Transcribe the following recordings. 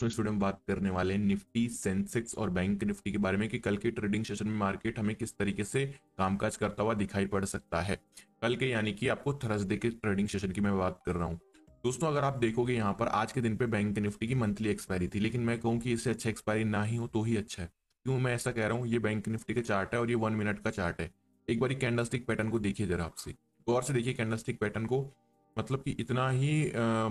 दोस्तों इस वीडियो में बात करने वाले हैं निफ्टी, सेंसेक्स और बैंक निफ्टी के बारे में कि कल के ट्रेडिंग सेशन में मार्केट हमें किस तरीके से कामकाज करता हुआ दिखाई पड़ सकता है। कल के यानी कि आपको थर्सडे के ट्रेडिंग सेशन की मैं बात कर रहा हूं। दोस्तों अगर आप देखोगे यहाँ पर आज के दिन पे बैंक निफ्टी की मंथली एक्सपायरी थी, लेकिन मैं कहूँ कि इससे अच्छा एक्सपायरी ना ही हो तो ही अच्छा है। क्यों मैं ऐसा कह रहा हूँ? ये बैंक निफ्टी का चार्ट है और ये 1 मिनट का चार्ट है। एक बार कैंडलस्टिक पैटर्न को देखिए जरा आपसे, गौर से देखिए कैंडलस्टिक पैटर्न को। मतलब कि इतना ही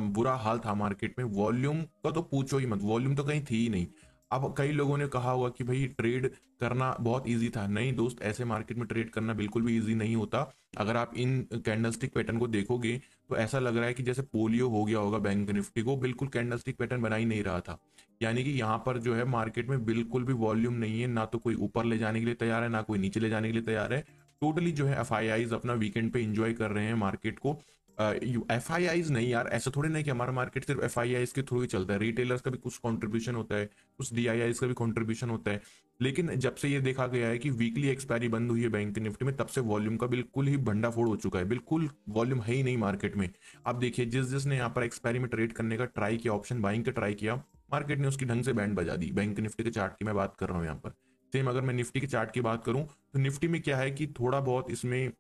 बुरा हाल था मार्केट में, वॉल्यूम का तो पूछो ही मत, वॉल्यूम तो कहीं थी ही नहीं। अब कई लोगों ने कहा होगा कि भाई ट्रेड करना बहुत इजी था। नहीं दोस्त, ऐसे मार्केट में ट्रेड करना बिल्कुल भी इजी नहीं होता। अगर आप इन कैंडलस्टिक पैटर्न को देखोगे तो ऐसा लग रहा है कि जैसे पोलियो हो गया होगा बैंक निफ्टी को, बिल्कुल कैंडलस्टिक पैटर्न बना ही नहीं रहा था। यानी कि यहाँ पर जो है मार्केट में बिल्कुल भी वॉल्यूम नहीं है, ना तो कोई ऊपर ले जाने के लिए तैयार है ना कोई नीचे ले जाने के लिए तैयार है। टोटली जो है एफ अपना वीकेंड पे इंजॉय कर रहे हैं मार्केट को। एफ आई आईज नहीं यार, ऐसा थोड़ी नहीं कि हमारा मार्केट सिर्फ एफ आई आईज के थ्रू ही चलता है। रिटेलर्स का भी कुछ कंट्रीब्यूशन होता है, कुछ डी आई आईज का भी कंट्रीब्यूशन होता है। लेकिन जब से ये देखा गया है कि वीकली एक्सपायरी बंद हुई है बैंक निफ्टी में, तब से वॉल्यूम का बिल्कुल ही भंडाफोड़ हो चुका है। बिल्कुल वॉल्यूम है ही नहीं मार्केट में। अब देखिए जिसने यहाँ पर एक्सपायरी में ट्रेड करने का ट्राई किया, ऑप्शन बाइंग का ट्राई किया, मार्केट ने उसकी ढंग से बैंड बजा दी। बैंक निफ्टी के चार्ट की मैं बात कर रहा हूँ यहाँ पर। सेम अगर मैं निफ्टी के चार्ट की बात करूं तो निफ्टी में क्या है कि थोड़ा बहुत इसमें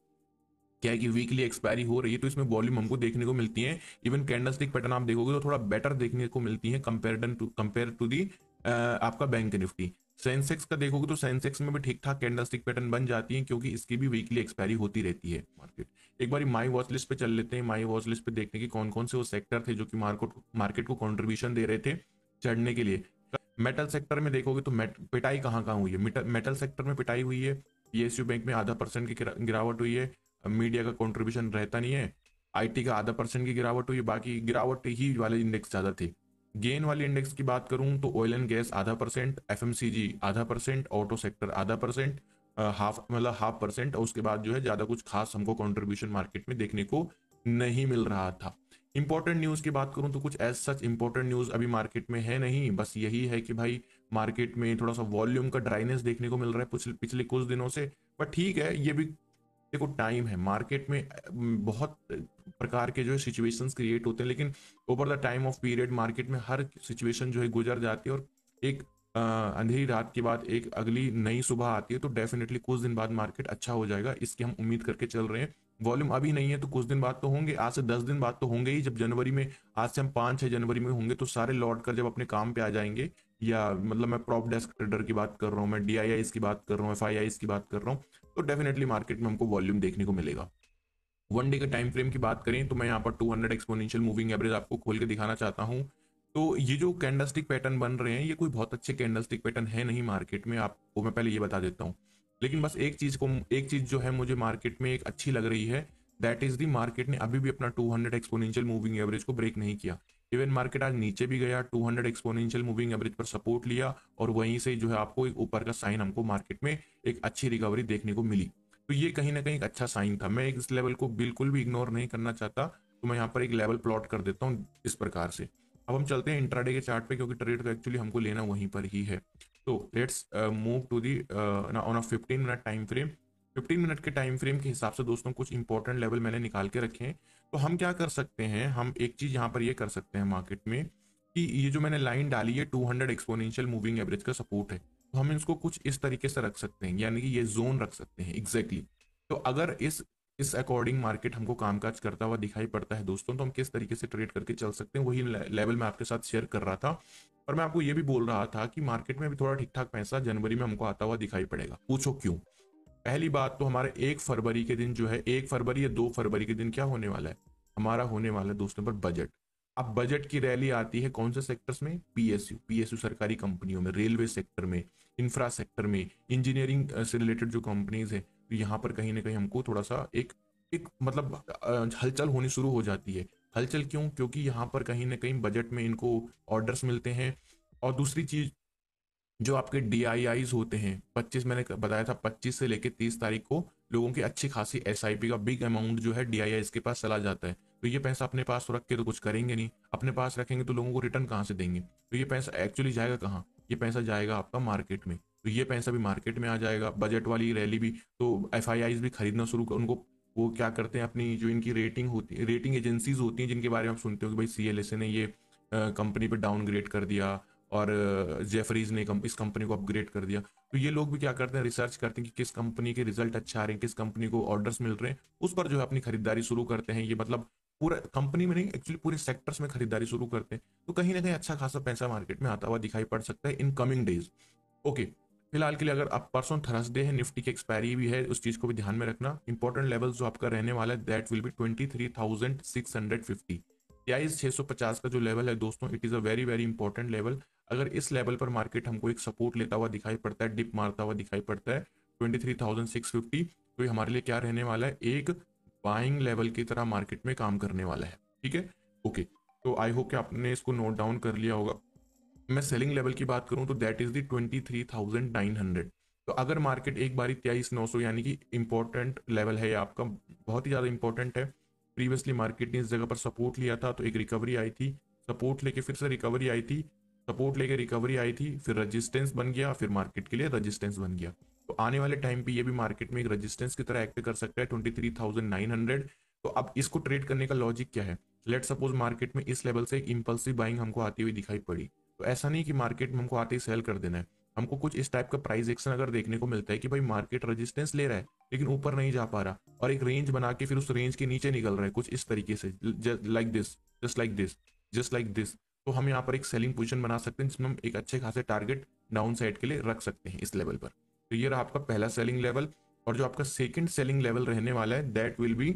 क्या है कि वीकली एक्सपायरी हो रही है तो इसमें वॉल्यूम हमको देखने को मिलती है। इवन कैंडलस्टिक पैटर्न आप देखोगे तो थोड़ा बेटर देखने को मिलती है कंपेयर टू दी आपका बैंक निफ्टी। सेंसेक्स का देखोगे तो सेंसेक्स में भी ठीक ठाक कैंडलस्टिक पैटर्न बन जाती है, क्योंकि इसकी भी वीकली एक्सपायरी होती रहती है मार्केट। एक बार माई वॉच लिस्ट पे चल लेते हैं। माई वॉच लिस्ट पे देखने की कौन कौन से वो सेक्टर थे जो कि मार्केट को कॉन्ट्रीब्यूशन दे रहे थे चढ़ने के लिए। मेटल सेक्टर में देखोगे तो पिटाई कहाँ कहाँ हुई है। मेटल सेक्टर में पिटाई हुई है। पीएसयू बैंक में ½ % की गिरावट हुई है। मीडिया का कंट्रीब्यूशन रहता नहीं है। आईटी का ½ % की गिरावट हुई, बाकी गिरावट ही वाले इंडेक्स ज्यादा थे। गेन वाले इंडेक्स की बात करूं तो oil and gas ½ %, FMCG ½ %, auto sector ½ %, half मतलब ½ %। और उसके बाद जो है ज्यादा कुछ खास हमको कंट्रीब्यूशन मार्केट में देखने को नहीं मिल रहा था। इंपॉर्टेंट न्यूज की बात करूं तो कुछ एज सच इंपॉर्टेंट न्यूज अभी मार्केट में है नहीं। बस यही है कि भाई मार्केट में थोड़ा सा वॉल्यूम का ड्राइनेस देखने को मिल रहा है पिछले कुछ दिनों से। पर ठीक है, ये भी देखो टाइम है मार्केट में। बहुत प्रकार के जो है सिचुएशंस क्रिएट होते हैं, लेकिन over the time of period market में हर सिचुएशन जो है गुजर जाती है और एक अंधेरी रात के बाद एक अगली नई सुबह आती है। तो डेफिनेटली कुछ दिन बाद मार्केट अच्छा हो जाएगा, इसकी हम उम्मीद करके चल रहे हैं। वॉल्यूम अभी नहीं है तो कुछ दिन बाद तो होंगे, आज से 10 दिन बाद तो होंगे ही। जब जनवरी में, आज से हम 5-6 जनवरी में होंगे तो सारे लौट कर जब अपने काम पे आ जाएंगे, या मतलब मैं प्रॉप डेस्क ट्रेडर की बात कर रहा हूँ, मैं डीआईआईस की बात कर रहा हूँ, एफआईआईस की बात कर रहा हूँ, तो डेफिनेटली मार्केट में हमको वॉल्यूम देखने को मिलेगा। 1 डे का टाइम फ्रेम की बात करें तो मैं यहाँ पर 200 एक्सपोनेंशियल मूविंग एवरेज आपको खोल के दिखाना चाहता हूँ। तो ये जो कैंडलस्टिक पैटर्न बन रहे हैं ये कोई बहुत अच्छे कैंडलस्टिक पैटर्न है नहीं मार्केट में, आपको मैं पहले ये बता देता हूँ। लेकिन बस एक चीज जो है मुझे मार्केट में एक अच्छी लग रही है, दैट इज दी मार्केट ने अभी भी अपना 200 एक्सपोनेंशियल मूविंग एवरेज को ब्रेक नहीं किया। इवन मार्केट आज नीचे भी गया, 200 एक्सपोनेंशियल मूविंग एवरेज पर सपोर्ट लिया और वहीं से जो है आपको एक ऊपर का साइन हमको मार्केट में एक अच्छी रिकवरी देखने को मिली। तो ये कहीं ना कहीं एक अच्छा साइन था। मैं इस लेवल को बिल्कुल भी इग्नोर नहीं करना चाहता, तो मैं यहाँ पर एक लेवल प्लॉट कर देता हूँ इस प्रकार से। अब हम चलते हैं इंट्राडे के चार्ट पे, क्योंकि ट्रेड तो एक्चुअली हमको लेना वहीं पर ही है। तो let's move to the on a 15 minute time frame. 15 minute के टाइम फ्रेम के हिसाब से दोस्तों कुछ इंपॉर्टेंट लेवल मैंने निकाल के रखे हैं। तो हम क्या कर सकते हैं, हम एक चीज यहाँ पर ये कर सकते हैं मार्केट में कि ये जो मैंने लाइन डाली है 200 एक्सपोनेंशियल मूविंग एवरेज का सपोर्ट है, तो हम इसको कुछ इस तरीके से रख सकते हैं, यानी कि ये जोन रख सकते हैं एग्जैक्टली। तो अगर इस अकॉर्डिंग मार्केट हमको कामकाज करता हुआ दिखाई पड़ता है दोस्तों, तो हम किस तरीके से ट्रेड करके चल सकते हैं वही लेवल मैं आपके साथ शेयर कर रहा था। और मैं आपको ये भी बोल रहा था कि मार्केट में भी थोड़ा ठीक ठाक पैसा जनवरी में हमको आता हुआ दिखाई पड़ेगा। पूछो क्यों? पहली बात तो हमारे 1 फरवरी के दिन जो है, 1 फरवरी या 2 फरवरी के दिन क्या होने वाला है, हमारा होने वाला है दोस्तों पर बजट। अब बजट की रैली आती है कौन से सेक्टर्स में? पीएसयू सरकारी कंपनियों में, रेलवे सेक्टर में, इंफ्रा सेक्टर में, इंजीनियरिंग से रिलेटेड जो कंपनीज है। तो यहाँ पर कहीं ना कहीं हमको थोड़ा सा एक एक मतलब हलचल होनी शुरू हो जाती है। हलचल क्यों? क्योंकि यहाँ पर कहीं ना कहीं बजट में इनको ऑर्डर्स मिलते हैं। और दूसरी चीज, जो आपके डीआईआईज होते हैं, 25 मैंने बताया था 25 से लेके 30 तारीख को लोगों की अच्छी खासी एसआईपी का बिग अमाउंट जो है डीआईआईज के पास चला जाता है। तो ये पैसा अपने पास रख के तो कुछ करेंगे नहीं, अपने पास रखेंगे तो लोगों को रिटर्न कहाँ से देंगे? तो ये पैसा एक्चुअली जाएगा कहाँ? ये पैसा जाएगा आपका मार्केट में। तो ये पैसा भी मार्केट में आ जाएगा। बजट वाली रैली भी, तो एफआईआईज भी खरीदना शुरू कर, उनको वो क्या करते हैं, अपनी जो इनकी रेटिंग होती है, रेटिंग एजेंसीज होती हैं जिनके बारे में आप सुनते हो कि भाई सीएलएसए ने ये कंपनी पे डाउनग्रेड कर दिया, और जेफरीज ने इस कंपनी को अपग्रेड कर दिया। तो ये लोग भी क्या करते हैं, रिसर्च करते हैं कि किस कंपनी के रिजल्ट अच्छा आ रहे हैं, किस कंपनी को ऑर्डर्स मिल रहे हैं, उस पर जो है अपनी खरीदारी शुरू करते हैं। ये मतलब पूरा कंपनी में नहीं, एक्चुअली पूरे सेक्टर्स में खरीदारी शुरू करते हैं। तो कहीं ना कहीं अच्छा खासा पैसा मार्केट में आता हुआ दिखाई पड़ सकता है इन कमिंग डेज। ओके, फिलहाल के लिए अगर आप परसों थर्सडे है, निफ्टी की एक्सपायरी भी है, उस चीज को भी ध्यान में रखना। इंपॉर्टेंट लेवल जो आपका रहने वाला है दैट विल बी 23,650। 23,650 का जो लेवल है दोस्तों, it is a very very important level. अगर इस लेवल पर मार्केट हमको एक सपोर्ट लेता हुआ दिखाई पड़ता है, डिप मारता हुआ दिखाई पड़ता है 23,650, तो ये हमारे लिए क्या रहने वाला है, एक बाइंग लेवल की तरह मार्केट में काम करने वाला है। ठीक है, ओके। तो आई होप कि आपने इसको नोट डाउन कर लिया होगा। मैं सेलिंग लेवल की बात करूं तो दैट इज दी 23,900। तो अगर मार्केट एक बार 23,900 यानी कि इंपॉर्टेंट लेवल है, ये आपका बहुत ही ज़्यादा इंपॉर्टेंट है। प्रीवियसली मार्केट ने इस जगह पर सपोर्ट लिया था, तो एक रिकवरी आई थी, सपोर्ट लेके फिर से रिकवरी आई थी, सपोर्ट लेके रिकवरी आई थी, फिर रजिस्टेंस बन गया, फिर मार्केट के लिए रजिस्टेंस बन गया। तो आने वाले टाइम पे ये भी मार्केट में एक रजिस्टेंस की तरह एक्ट कर सकता है 23,900। तो अब इसको ट्रेड करने का लॉजिक क्या है, लेट सपोज मार्केट में इस लेवल से एक इंपल्सिव बाइंग हमको आती हुई दिखाई पड़ी, तो ऐसा नहीं कि मार्केट में हमको आते ही सेल कर देना है। हमको कुछ इस टाइप का प्राइस एक्शन अगर देखने को मिलता है कि भाई मार्केट रेजिस्टेंस ले रहा है लेकिन ऊपर नहीं जा पा रहा, और एक रेंज बना के फिर उस रेंज के नीचे निकल रहा है कुछ इस तरीके से, like this, just like this, just like this, तो हम यहाँ पर एक सेलिंग पोजीशन बना सकते हैं जिसमें हम एक अच्छे खासे टारगेट डाउन साइड के लिए रख सकते हैं इस लेवल पर। तो ये रहा आपका पहला सेलिंग लेवल। और जो आपका सेकंड सेलिंग लेवल रहने वाला है दैट विल बी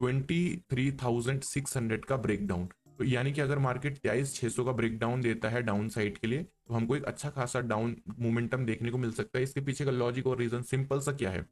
23,600 का ब्रेकडाउन। तो यानी कि अगर मार्केट 23,600 का ब्रेकडाउन देता है डाउन साइड के लिए, तो हमको एक अच्छा खासा डाउन मोमेंटम देखने को मिल सकता है। इसके पीछे का लॉजिक और रीजन सिंपल सा क्या है,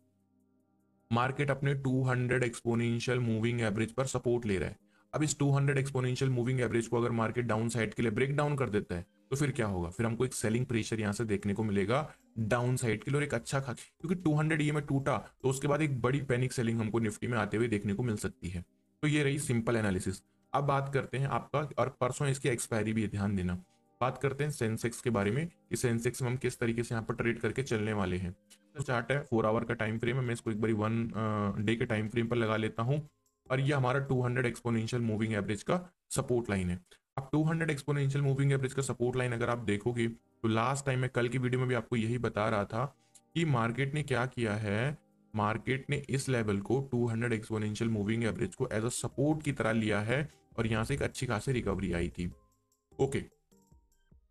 मार्केट अपने 200 एक्सपोनेंशियल मूविंग एवरेज पर सपोर्ट ले रहा है। अब इस 200 एक्सपोनेंशियल मूविंग एवरेज को अगर मार्केट डाउन साइड के लिए ब्रेक डाउन कर देता है, तो फिर क्या होगा, फिर हमको एक सेलिंग प्रेशर यहां से देखने को मिलेगा डाउन साइड के लिए, और एक अच्छा खासा, क्योंकि 200 ये में टूटा तो उसके बाद एक बड़ी पैनिक सेलिंग हमको निफ्टी में आते हुए देखने को मिल सकती है। तो ये रही सिंपल एनालिसिस। अब बात करते हैं आपका, और परसों इसकी एक्सपायरी भी है, ध्यान देना। बात करते हैं सेंसेक्स के बारे में कि सेंसेक्स में हम किस तरीके से यहाँ पर ट्रेड करके चलने वाले हैं। तो चार्ट है 4 आवर का टाइम फ्रेम है, मैं इसको एक बार 1 डे के टाइम फ्रेम पर लगा लेता हूँ। और ये हमारा 200 एक्सपोनेंशियल मूविंग एवरेज का सपोर्ट लाइन है। अब 200 एक्सपोनेंशियल मूविंग एवरेज का सपोर्ट लाइन अगर आप देखोगे, तो लास्ट टाइम मैं कल की वीडियो में भी आपको यही बता रहा था कि मार्केट ने क्या किया है, मार्केट ने इस लेवल को 200 एक्सपोनेंशियल मूविंग एवरेज को एज अ सपोर्ट की तरह लिया है, और यहां से एक अच्छी खासी रिकवरी आई थी। ओके,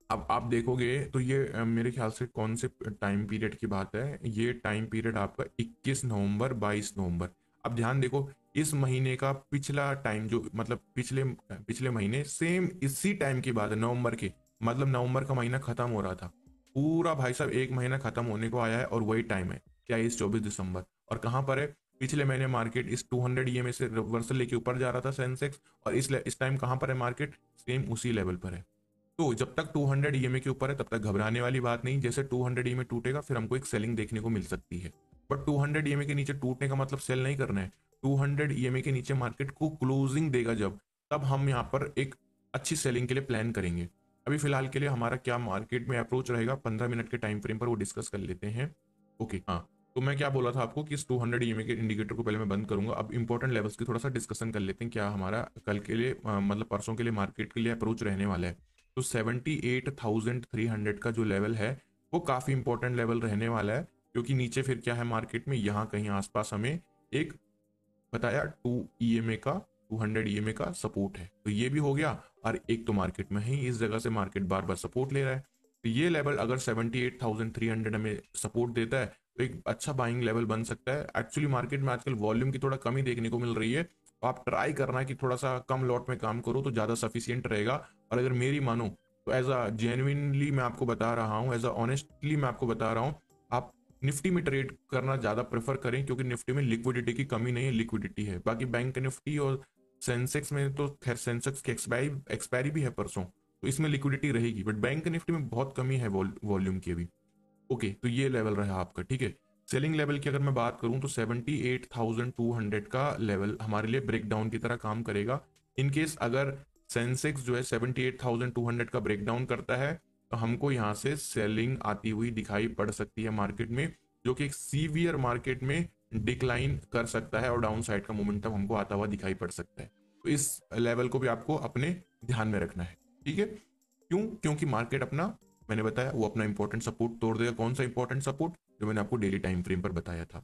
अब आप देखोगे तो ये मेरे ख्याल से कौन से टाइम पीरियड की बात है, ये टाइम पीरियड आपका 21 नवंबर 22 नवंबर। अब ध्यान देखो, इस महीने का पिछला टाइम जो मतलब पिछले पिछले महीने सेम इसी टाइम की बात है, नवंबर के, मतलब नवंबर का महीना खत्म हो रहा था, पूरा भाई साहब एक महीना खत्म होने को आया है, और वही टाइम है 23-24 दिसंबर। और कहाँ पर है, पिछले महीने मार्केट इस 200 ईएमए से रिवर्सल लेके ऊपर जा रहा था सेंसेक्स, और इस टाइम कहाँ पर है मार्केट, सेम उसी लेवल पर है। तो जब तक 200 ईएमए के ऊपर है तब तक घबराने वाली बात नहीं, जैसे 200 ईएमए टूटेगा फिर हमको एक सेलिंग देखने को मिल सकती है। बट 200 ईएमए के नीचे टूटने का मतलब सेल नहीं करना है। 200 ईएमए के नीचे मार्केट को क्लोजिंग देगा जब, तब हम यहाँ पर एक अच्छी सेलिंग के लिए प्लान करेंगे। अभी फिलहाल के लिए हमारा क्या मार्केट में अप्रोच रहेगा 15 मिनट के टाइम फ्रेम पर, वो डिस्कस कर लेते हैं। ओके, हाँ, तो मैं क्या बोला था आपको कि इस 200 ईएमए के इंडिकेटर को पहले मैं बंद करूंगा। अब इंपॉर्टेंट लेवल्स की थोड़ा सा डिस्कशन कर लेते हैं, क्या हमारा कल के लिए मतलब परसों के लिए मार्केट के लिए अप्रोच रहने वाला है। तो 78,300 का जो लेवल है वो काफ़ी इंपॉर्टेंट लेवल रहने वाला है, क्योंकि नीचे फिर क्या है मार्केट में, यहाँ कहीं आसपास हमें एक बताया 2 ईएमए का 200 ईएमए का सपोर्ट है, तो ये भी हो गया। और एक तो मार्केट में ही इस जगह से मार्केट बार बार सपोर्ट ले रहा है, तो ये लेवल अगर 78,300 हमें सपोर्ट देता है तो एक अच्छा बाइंग लेवल बन सकता है। एक्चुअली मार्केट में आजकल वॉल्यूम की थोड़ा कमी देखने को मिल रही है, तो आप ट्राई करना कि थोड़ा सा कम लॉट में काम करो तो ज़्यादा सफिशियंट रहेगा। और अगर मेरी मानो तो एज अ जेन्युइनली मैं आपको बता रहा हूँ, एज अ ऑनेस्टली मैं आपको बता रहा हूँ, आप निफ्टी में ट्रेड करना ज़्यादा प्रेफर करें, क्योंकि निफ्टी में लिक्विडिटी की कमी नहीं है, लिक्विडिटी है। बाकी बैंक निफ्टी और सेंसेक्स में तो खैर सेंसेक्स की एक्सपायरी भी है परसों, तो इसमें लिक्विडिटी रहेगी, बट बैंक निफ्टी में बहुत कमी है वॉल्यूम की अभी। ओके, तो ये लेवल रहा आपका, ठीक है। सेलिंग लेवल की अगर मैं बात करूं तो 78,200 का लेवल हमारे लिए ब्रेकडाउन की तरह काम करेगा। इन केस अगर सेंसेक्स जो है 78,200 का ब्रेकडाउन करता है, तो हमको यहाँ से सेलिंग आती हुई दिखाई पड़ सकती है मार्केट में, जो कि एक सीवियर मार्केट में डिक्लाइन कर सकता है, और डाउन साइड का मोमेंटम हमको आता हुआ दिखाई पड़ सकता है। तो इस लेवल को भी आपको अपने ध्यान में रखना है, ठीक है। क्यों, क्योंकि मार्केट अपना मैंने बताया वो अपना इंपॉर्टेंट सपोर्ट तोड़ देगा। कौन सा इंपॉर्टेंट सपोर्ट? जो मैंने आपको डेली टाइम फ्रेम पर बताया था।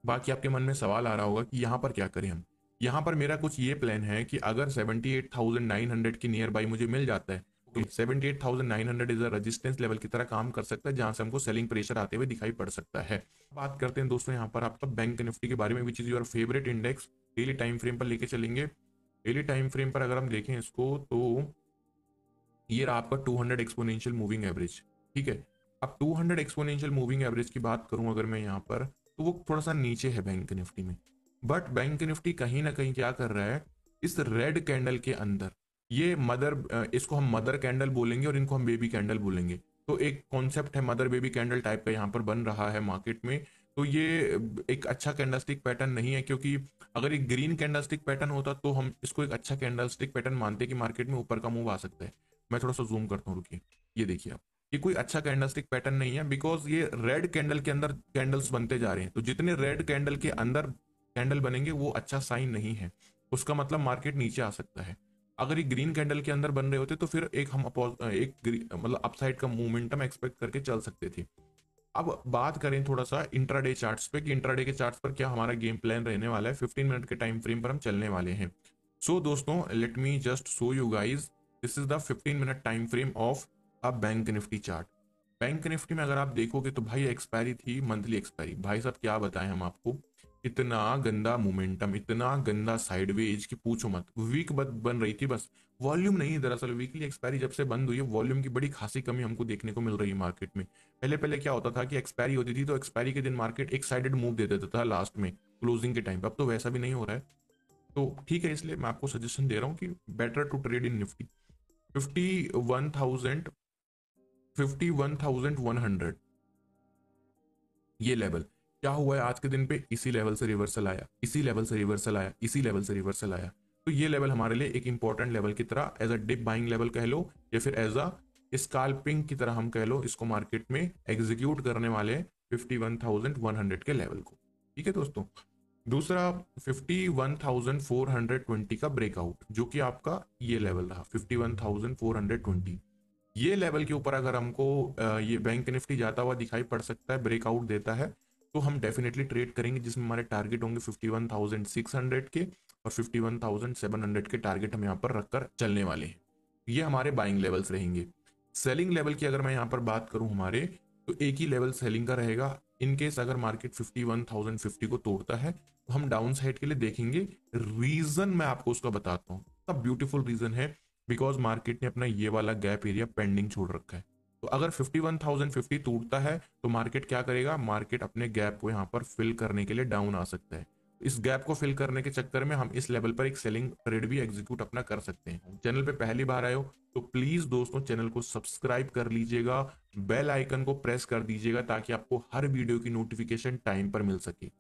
बाकी आपके मन में सवाल आ रहा होगा कि यहाँ पर क्या करें हम। यहाँ पर मेरा कुछ ये प्लान है कि अगर 78,900 के नियर बाई मुझे मिल जाता है तो 78,900 इज अ रेजिस्टेंस लेवल की तरह काम कर सकता है, जहां से हमको सेलिंग प्रेशर आते हुए दिखाई पड़ सकता है। बात करते हैं दोस्तों यहाँ पर आपका बैंक निफ्टी के बारे में, which is your favourite index. Daily time frame पर लेके चलेंगे। डेली टाइम फ्रेम पर अगर हम देखें इसको तो ये रहा आपका 200 एक्सपोनेंशियल मूविंग एवरेज। ठीक है, अब 200 एक्सपोनेंशियल मूविंग एवरेज की बात करूं अगर मैं यहाँ पर, तो वो थोड़ा सा नीचे है बैंक निफ्टी में। बट बैंक निफ्टी कहीं ना कहीं क्या कर रहा है, इस रेड कैंडल के अंदर, ये मदर, इसको हम मदर कैंडल बोलेंगे और इनको हम बेबी कैंडल बोलेंगे। तो एक कॉन्सेप्ट है मदर बेबी कैंडल टाइप का यहाँ पर बन रहा है मार्केट में। तो ये एक अच्छा कैंडलस्टिक पैटर्न नहीं है, क्योंकि अगर एक ग्रीन कैंडलस्टिक पैटर्न होता तो हम इसको एक अच्छा कैंडलस्टिक पैटर्न मानते कि मार्केट में ऊपर का मूव आ सकता है। मैं थोड़ा सा जूम करता हूँ, रुकिए। ये देखिए आप, ये कोई अच्छा कैंडलस्टिक पैटर्न नहीं है, बिकॉज ये रेड कैंडल के अंदर कैंडल्स बनते जा रहे हैं। तो जितने रेड कैंडल के अंदर कैंडल बनेंगे वो अच्छा साइन नहीं है, उसका मतलब मार्केट नीचे आ सकता है। अगर ये ग्रीन कैंडल के अंदर बन रहे होते तो फिर एक हम मतलब अपसाइड का मूवमेंटम एक्सपेक्ट करके चल सकते थे। अब बात करें थोड़ा सा इंट्राडे चार्ट्स पे कि इंट्राडे के चार्ट्स पर क्या हमारा गेम प्लान रहने वाला है। 15 मिनट के टाइम फ्रेम पर हम चलने वाले हैं। सो दोस्तों, let me just show you guys, this is the 15 minute time frame of a bank Nifty chart. Bank Nifty में अगर आप देखोगे तो भाई एक्सपायरी थी, मंथली एक्सपायरी, भाई साहब क्या बताएं हम आपको। इतना गंदा मोमेंटम, इतना गंदा साइडवेज की पूछो मत। वीक बन रही थी बस, वॉल्यूम नहीं। दरअसल वीकली एक्सपायरी जब से बंद हुई है, वॉल्यूम की बड़ी खासी कमी हमको देखने को मिल रही है मार्केट में। पहले पहले क्या होता था कि एक्सपायरी होती थी तो एक्सपायरी के दिन मार्केट एक साइडेड मूव दे देता था लास्ट में क्लोजिंग के टाइम पे। अब तो वैसा भी नहीं हो रहा है। तो ठीक है, इसलिए मैं आपको सजेशन दे रहा हूँ कि better to trade in Nifty. 51,000, 51,100 ये लेवल क्या हुआ है आज के दिन पे, इसी लेवल से रिवर्सल आया, इसी लेवल से रिवर्सल आया, इसी लेवल से रिवर्सल आया। तो ये लेवल हमारे लिए एक इंपॉर्टेंट लेवल की तरह, as a dip buying level कह लो या फिर एज अ स्काल्पिंग की तरह हम कह लो, इसको मार्केट में एग्जीक्यूट करने वाले 51,100 के लेवल को। ठीक है दोस्तों। दूसरा 51,420 का ब्रेकआउट, जो कि आपका ये लेवल रहा 51,420। ये लेवल के ऊपर अगर हमको ये बैंक निफ्टी जाता हुआ दिखाई पड़ सकता है, ब्रेकआउट देता है, तो हम डेफिनेटली ट्रेड करेंगे, जिसमें हमारे टारगेट होंगे 51,600 के और 51,700 के टारगेट हम यहाँ पर रखकर चलने वाले हैं। ये हमारे बाइंग लेवल्स रहेंगे। सेलिंग लेवल की अगर मैं यहाँ पर बात करूं हमारे, तो एक ही लेवल सेलिंग का रहेगा। इनकेस अगर मार्केट 51,050 को तोड़ता है तो हम डाउन साइड के लिए देखेंगे। रीजन मैं आपको उसका बताता हूँ, तब ब्यूटीफुल रीजन है, बिकॉज मार्केट ने अपना ये वाला गैप एरिया पेंडिंग छोड़ रखा है। तो अगर 51,050 टूटता है तो मार्केट क्या करेगा, मार्केट अपने गैप को यहाँ पर फिल करने के लिए डाउन आ सकता है। इस गैप को फिल करने के चक्कर में हम इस लेवल पर एक सेलिंग ट्रेड भी एग्जीक्यूट अपना कर सकते हैं। चैनल पे पहली बार आए हो तो प्लीज दोस्तों चैनल को सब्सक्राइब कर लीजिएगा, बेल आइकन को प्रेस कर दीजिएगा, ताकि आपको हर वीडियो की नोटिफिकेशन टाइम पर मिल सके।